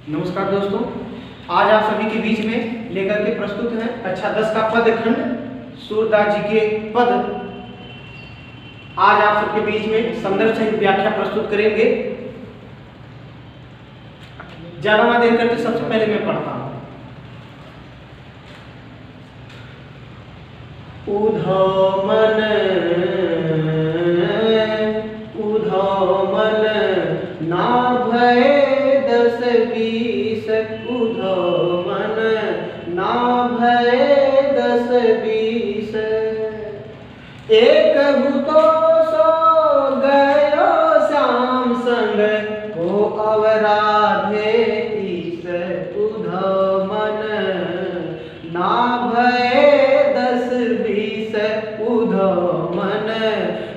नमस्कार दोस्तों, आज आप सभी के बीच में लेकर के प्रस्तुत हैं कक्षा 10 का पद खंड सूरदास जी के पद। आज आप सबके बीच में संदर्भ सहित व्याख्या प्रस्तुत करेंगे। ज्यादा ना देर करते सबसे पहले मैं पढ़ता हूं। उधो मन ना भय 10-20, उधो मन ना भय 10-20, एक तो सो गयो श्याम संग को अवराधे ईस, उधो मन ना भय 10-20, उधो मन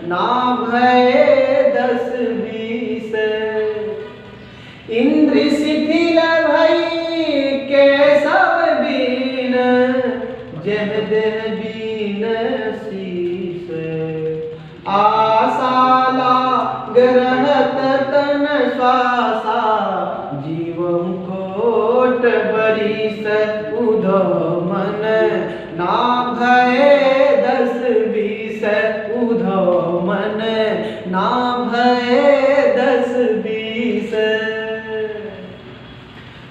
ना भय 10-20, इंद्र शिथिल भई के सब बीन, जह देह बीन शीस, आशा लाग रहत तन श्वासा, जीवम कोट बरिस, उधो मन ना भय 10-20, उधो मन ना भय 10-20,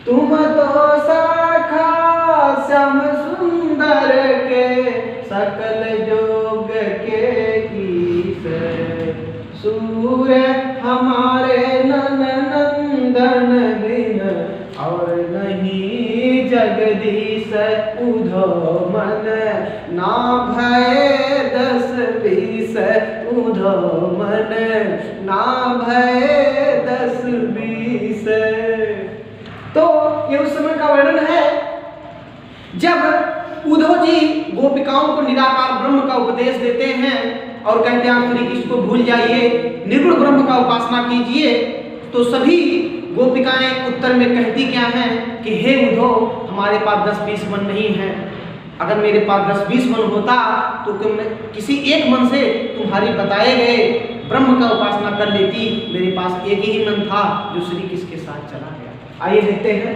तुम तो सखा श्याम सुंदर के सकल जोग के कीस, सूर्य हमारे नंदन बिन और नहीं जगदीश, उधो मन ना भय 10-20, उधो मन ना भय 10-20। तो ये उस समय का वर्णन है जब उद्धव जी गोपिकाओं को निराकार ब्रह्म का उपदेश देते हैं और कहते हैं आप श्री कृष्ण को भूल जाइए, निर्गुण ब्रह्म का उपासना कीजिए। तो सभी गोपिकाएं उत्तर में कहती क्या हैं कि हे उद्धव, हमारे पास 10-20 मन नहीं है। अगर मेरे पास 10-20 मन होता तो किसी एक मन से तुम्हारी बताए गए ब्रह्म का उपासना कर लेती। मेरे पास एक ही मन था जो श्री कृष्ण के साथ चला गया। आइए देखते हैं।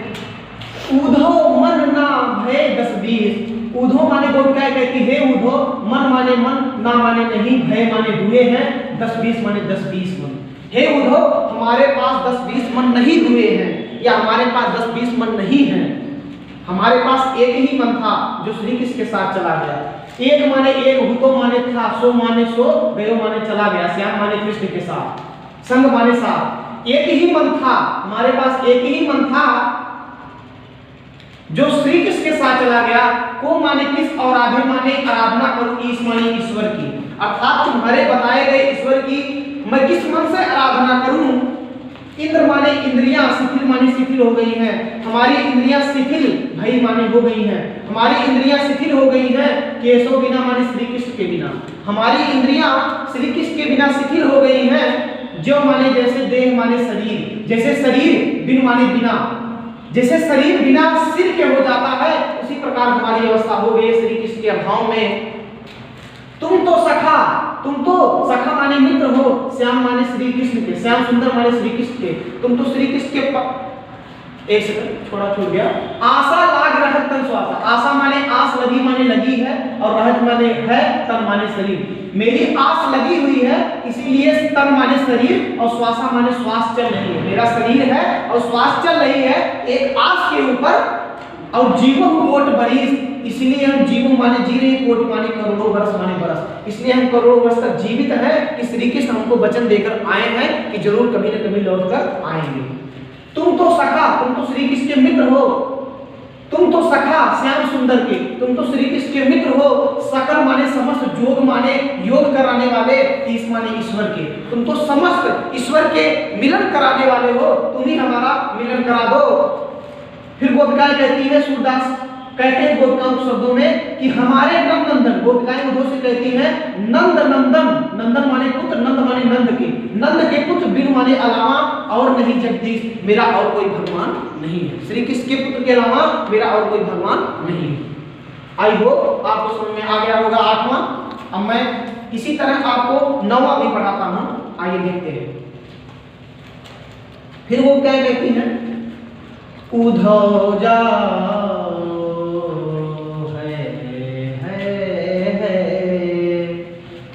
उधो मन ना भय 10-20, उधो माने गोपिकाएं कहती है उधो, मन माने मन, ना माने नहीं, भय माने हुए हैं, 10-20 माने 10-20 मन। हे उधो, हमारे पास 10-20 मन नहीं हुए हैं, या हमारे पास 10-20 मन नहीं है। हमारे पास एक ही मन था जो श्री कृष्ण के साथ चला गया। एक माने एक, भूतो माने था, सो माने सो, गयो माने चला गया, श्याम माने कृष्ण के साथ, संग माने साथ। एक ही मन था, हमारे पास एक ही मन था जो श्री कृष्ण के साथ चला गया। को माने किस और आधे माने आराधना करूं, ईश माने ईश्वर की, अर्थात तुम्हारे बताए गए ईश्वर की मैं किस मन से आराधना करूं। इंद्र माने इंद्रियां, शिथिल माने शिथिल हो गई हैं, हमारी इंद्रियां शिथिल भई माने हो गई हैं, हमारी इंद्रियां शिथिल हो गई हैं। केशव बिना माने श्री कृष्ण के बिना, हमारी इंद्रियां श्री कृष्ण के बिना शिथिल हो गई हैं। जो माने जैसे देह माने शरीर, जैसे शरीर बिन माने बिना, जैसे शरीर बिना सिर के हो जाता है, उसी प्रकार हमारी अवस्था हो गई श्री कृष्ण के अभाव में। तुम तो सखा माने मित्र हो, श्याम माने श्री कृष्ण के, श्याम सुंदर माने श्री कृष्ण के, तुम तो श्री कृष्ण के एक सेकंड थोड़ा छूट गया। आशा लाग रहत तन श्वासा, आशा माने आस लगी माने लगी है, और रहत माने है, तन माने शरीर। मेरी आस लगी हुई है इसीलिए तन माने शरीर, और श्वासा माने श्वास चल रही है। मेरा शरीर है और श्वास चल रही है एक आस के ऊपर। और जीवन कोट बरिस, इसलिए हम जीवन माने जी रहे, कोट माने करोड़ों वर्ष माने बरस, इसलिए हम करोड़ों वर्ष तक जीवित हैं कि श्री कृष्ण हमको वचन देकर आए हैं कि जरूर कभी न कभी लौट कर आएंगे। तुम तो सखा, तुम तो श्री कृष्ण के मित्र हो, तुम तो सखा श्याम सुंदर के, तुम तो श्री कृष्ण के मित्र हो। सकल माने समस्त, जोग माने योग कराने वाले, ईश माने ईश्वर के, तुम तो समस्त ईश्वर के मिलन कराने वाले हो, तुम ही हमारा मिलन करा दो। फिर गोपिकाएं कहती है, सूरदास कहते हैं गोपिकाओं के शब्दों में कि हमारे नंदन, गोपिकाएं उद्धव से कहती हैं नंद नंदन, नंदन माने पुत्र, नंद माने नंद के पुत्र, बिन माने अलावा और नहीं जगदीश, मेरा और कोई भगवान नहीं है। श्री कृष्ण के पुत्र के अलावा मेरा और कोई भगवान नहीं है। आई होप आपको समझ में आ गया होगा 8वां। अब मैं इसी तरह आपको 9वां भी पढ़ाता हूं, आइए देखते हैं। फिर वो क्या कहती हैं, उधो जाओ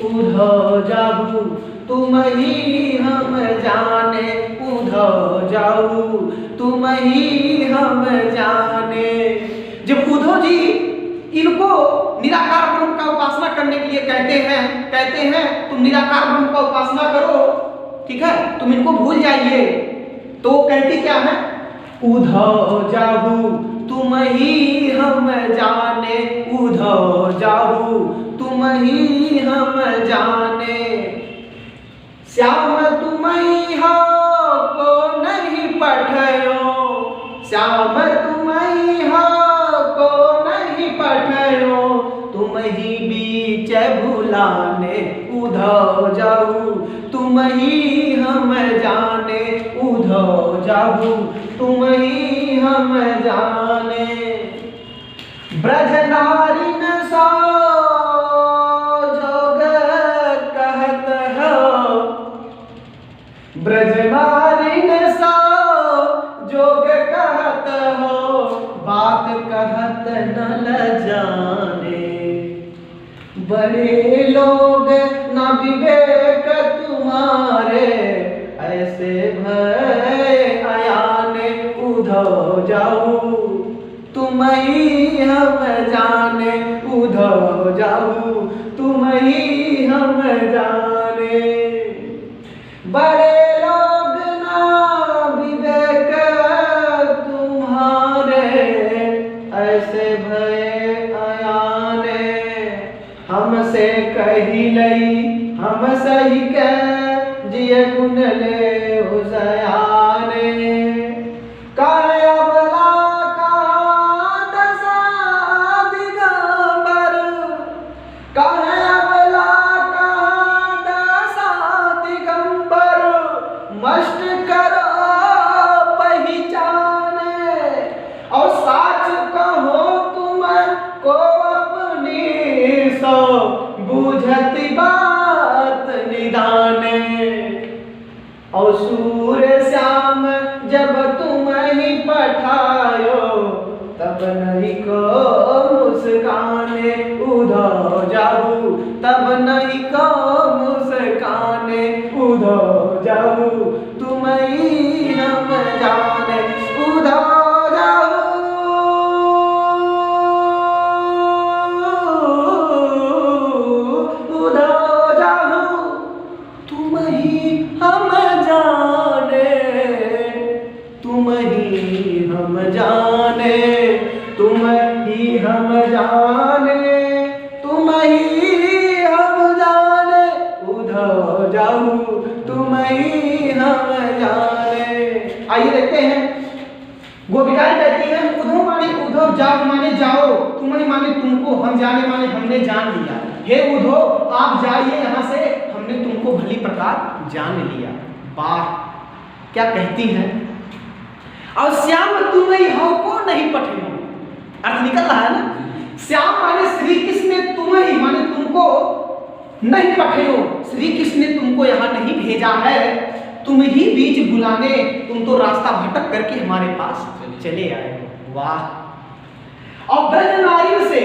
उधो जाऊ तुम ही हम जाने, उधो जाऊ तुम ही हम जाने। जब उद्धव जी इनको निराकार ब्रह्म का उपासना करने के लिए कहते हैं तुम निराकार ब्रह्म का उपासना करो, ठीक है, तुम इनको भूल जाइए, तो कहती क्या है? उधो जाऊ तुम ही हम जाने, उधो जाऊ तुम ही हम जाने। श्याम तुम ही हो को नहीं पठयो, श्याम तुम ही हो को नहीं पठयो, तुम ही बीच भुलाने, उधो जाऊ तुम ही हम जाने, उधो जाऊ तुम ही हम जाने। ब्रज नारी न सो जोग कहत हो, ब्रज नारी न सो जोग कहत हो, बात कहत न ल जाने। बड़े लोग न विवेक तुम्हारे, ऐसे भय आयाने, उधो जाऊ तुम ही हम जाने, उधो जाऊ तुम ही हम जाने। बड़े लोग ना विवेक तुम्हारे, ऐसे भय आयाने। हमसे कही लई हम सही कह जिय गुण ले उजयाने। कायबला का दशा दिगंबर, कायबला का दशा दिगंबर, मस्त करो पहचाने। और साच कहो तुम को अपनी सो बुझती बात निदाने। और सूर्य श्याम जब तुम ही पठायो, तब नहीं को मुस्काने, उधो जाऊ तब नहीं को मुस्काने, उधो जाऊ तुम ही हम जाने, उधो जाऊ उधो जाऊ तुम ही हम जाने, तुम ही हम जाने, तुम ही हम जाने, तुम ही हम जाने, उधो जाऊ तुम ही हम जाने। आइए देखते हैं, गोपिकाएं कहती हैं उधो माने उधो, जाओ माने जाओ, तुम ही माने तुमको, हम जाने माने हमने जान लिया। हे उधो आप जाइए यहाँ से, हमने तुमको भली प्रकार जान लिया। वाह क्या कहती हैं। और श्याम तुम ही हो को नहीं पठयो, अर्थ निकल रहा है ना। श्याम माने श्री कृष्ण ने तुम ही माने तुमको नहीं पठयो, श्री कृष्ण ने तुमको यहाँ नहीं भेजा है, तुम ही बीच बुलाने, तुम तो रास्ता भटक करके हमारे पास चले आए हो। वाह। और ब्रज नारी से,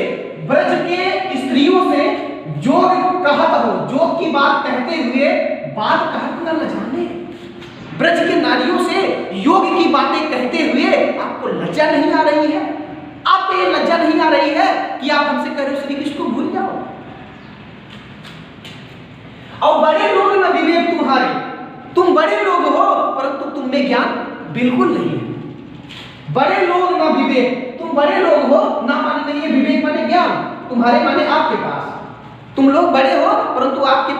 ब्रज के स्त्रियों से जोग कहत हो, जोग की बात कहते हुए बात कहत न जाने। ब्रज के नारियों से योग की बातें कहते हुए आपको लज्जा नहीं आ रही है? आप ये लज्जा नहीं आ रही है कि आप हमसे कह रहे हो श्री कृष्ण को भूल जाओ? और बड़े लोग न विवेक तुम्हारे, तुम बड़े लोग हो परंतु तुम में ज्ञान बिल्कुल नहीं है। बड़े लोग न विवेक, तुम बड़े लोग हो, ना माने नहीं है विवेक माने ज्ञान, तुम्हारे माने आपके पास, तुम लोग बड़े हो परंतु आपके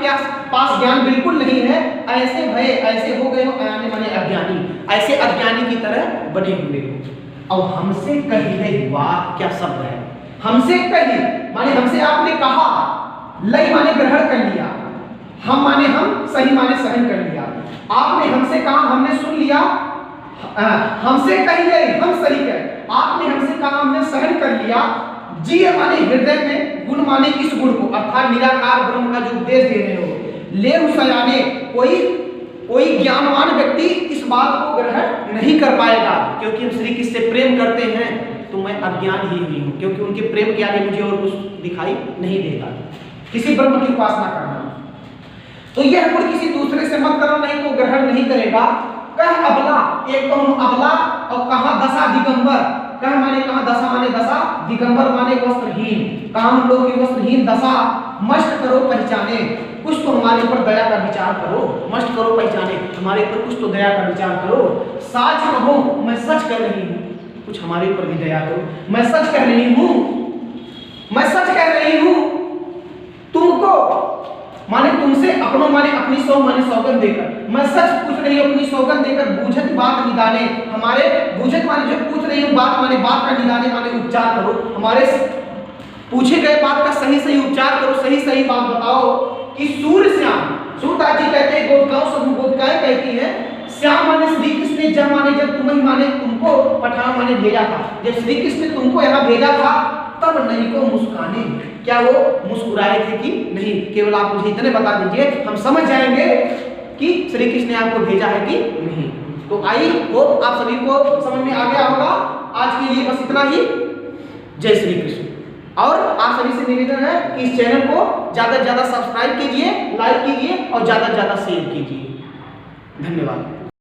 पास ज्ञान बिल्कुल नहीं है। ऐसे भय, ऐसे हो गए हो, अयाने माने अज्ञानी, ऐसे अज्ञानी की तरह बने हुए हो। और हमसे कही लई, वाह क्या शब्द है, हमसे कही माने हमसे आपने कहा, लई माने ग्रहण कर लिया, हम माने हम, सही माने सहन कर लिया। आपने हमसे कहा, हमने सुन लिया, हमसे कही गई, हम सही कहे, आपने हमसे कहा, हमने सहन कर लिया। जी माने हृदय में, गुण माने इस गुण को, अर्थात निराकार ब्रह्म का जो उपदेश दे रहे हो। ले सयाने, कोई ज्ञानवान व्यक्ति इस बात को ग्रहण नहीं कर पाएगा, क्योंकि हम श्री कृष्ण से प्रेम करते हैं तो मैं अज्ञान ही हुई हूँ, क्योंकि उनके प्रेम के आगे मुझे और कुछ दिखाई नहीं देता। किसी ब्रह्म की उपासना करना, तो यह गुण किसी दूसरे से मत करो, नहीं तो ग्रहण नहीं करेगा। कह अबला, एक तो हम अबला, और कहा दशा दिगंबर। कह माने कहा, दशा माने दशा, दिगंबर माने वस्त्रहीन। कहा हम लोग की वस्त्रहीन दशा, मष्ट करो पहचाने, कुछ तो हमारे ऊपर दया का विचार करो। मष्ट करो पहचाने, हमारे ऊपर कुछ तो दया का विचार करो। साच कहो, मैं सच कह रही हूँ, कुछ हमारे ऊपर भी दया करो। मैं सच कह रही हूँ, मैं सच कह रही हूँ तुमको, माने तुमसे अपनों माने अपनी सौ माने सौगंध देकर, मैं सच पूछ रही हूँ अपनी सौगंध देकर। बूझत बात निदाने, हमारे बूझत माने जो पूछ रही हूँ बात माने बात का निदाने माने उपचार करो। हमारे पूछे गए बात का सही सही उपचार करो, सही सही बात बताओ। कि सूर्य श्याम, सूरदास जी कहते हैं, गोपिकाओं सब गोपिकाएं कहती हैं, श्याम माने श्री कृष्ण ने जब माने जब तुम्हें माने तुमको पठान माने भेजा था, जब श्री कृष्ण ने तुमको यहाँ भेजा था तब नहीं को मुस्काने, क्या वो मुस्कुराए थे कि नहीं? केवल आप मुझे इतने बता दीजिए, हम समझ जाएंगे कि श्री कृष्ण ने आपको भेजा है कि नहीं। तो आई होप आप सभी को समझ में आ गया होगा। आज के लिए बस इतना ही। जय श्री कृष्ण। और आप सभी से निवेदन है कि इस चैनल को ज्यादा से ज्यादा सब्सक्राइब कीजिए, लाइक कीजिए और ज्यादा से ज्यादा शेयर कीजिए। धन्यवाद।